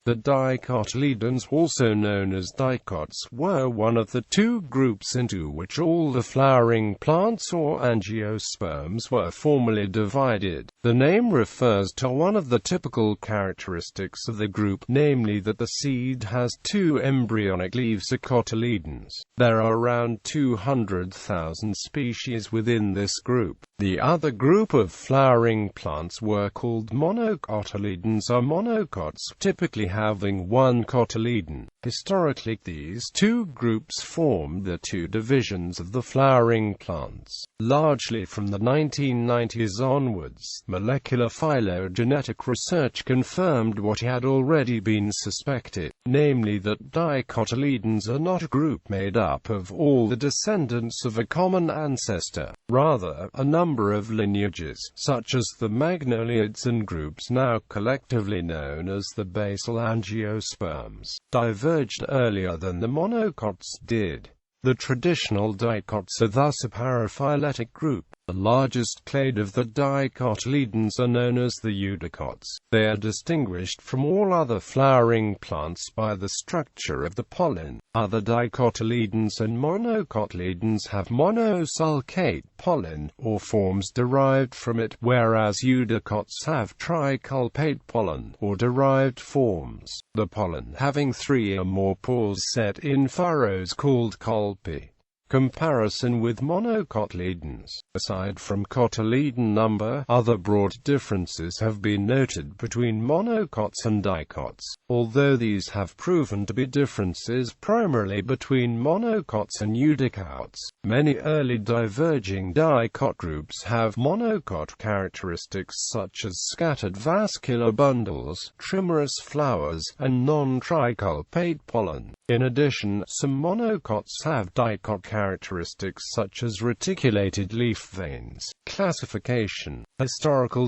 The dicotyledons, also known as dicots, were one of the two groups into which all the flowering plants or angiosperms were formally divided. The name refers to one of the typical characteristics of the group, namely that the seed has two embryonic leaves, cotyledons. There are around 200,000 species within this group. The other group of flowering plants were called monocotyledons or monocots, typically having one cotyledon. Historically, these two groups formed the two divisions of the flowering plants. Largely from the 1990s onwards, molecular phylogenetic research confirmed what had already been suspected, namely that dicotyledons are not a group made up of all the descendants of a common ancestor. Rather, a number of lineages, such as the magnoliids and groups now collectively known as the basal angiosperms, diverged earlier than the monocots did. The traditional dicots are thus a paraphyletic group. The largest clade of the dicotyledons are known as the eudicots. They are distinguished from all other flowering plants by the structure of the pollen. Other dicotyledons and monocotyledons have monosulcate pollen, or forms derived from it, whereas eudicots have triculpate pollen, or derived forms. The pollen having 3 or more pores set in furrows called culpi. Comparison with monocotyledons. Aside from cotyledon number, other broad differences have been noted between monocots and dicots, although these have proven to be differences primarily between monocots and eudicots. Many early diverging dicot groups have monocot characteristics such as scattered vascular bundles, trimerous flowers, and non-triculpate pollen. In addition, some monocots have dicot characteristics such as reticulated leaf veins. Classification.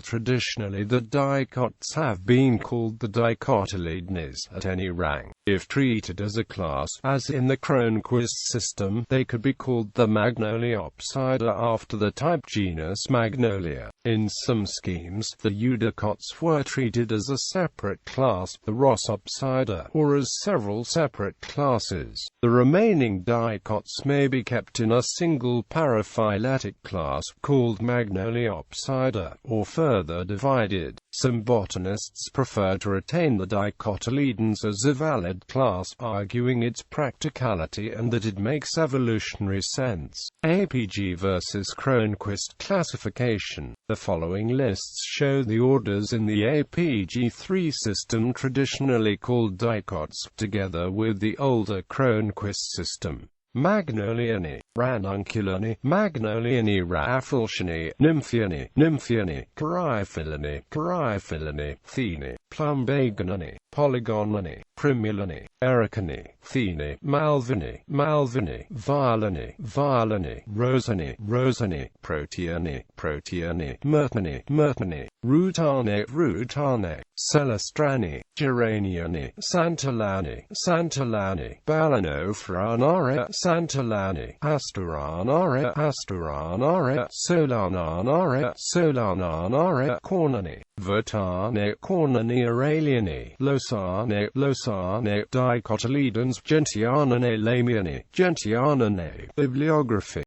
Traditionally the dicots have been called the dicotyledons at any rank. If treated as a class, as in the Cronquist system, they could be called the Magnoliopsida after the type genus Magnolia. In some schemes, the eudicots were treated as a separate class, the Rossopsida, or as several separate classes. The remaining dicots may be kept in a single paraphyletic class, called Magnoliopsida, or further divided. Some botanists prefer to retain the dicotyledons as a valid class, arguing its practicality and that it makes evolutionary sense. APG versus Cronquist classification. The following lists show the orders in the APG3 system traditionally called dicots, together with the older Cronquist system. Magnolianae, Ranunculanae, Magnolianae, Rafflesianae, Nymphianae, Caryophyllanae, Thene, Plumbagonae, Polygonanae, Primulanae, Ericanae, Thene, Malvinae, Violanae, Rosanae, Proteanae, Myrtanae, Rutanae, Celestranae, Geranianae, Santillanae, Balanophranae, Santillanae, Asturanae, Solananae, Cornanae, Vertanae, Aurelianae, Losanae, Dicotyledons, Gentiananae, Lamianae. Bibliography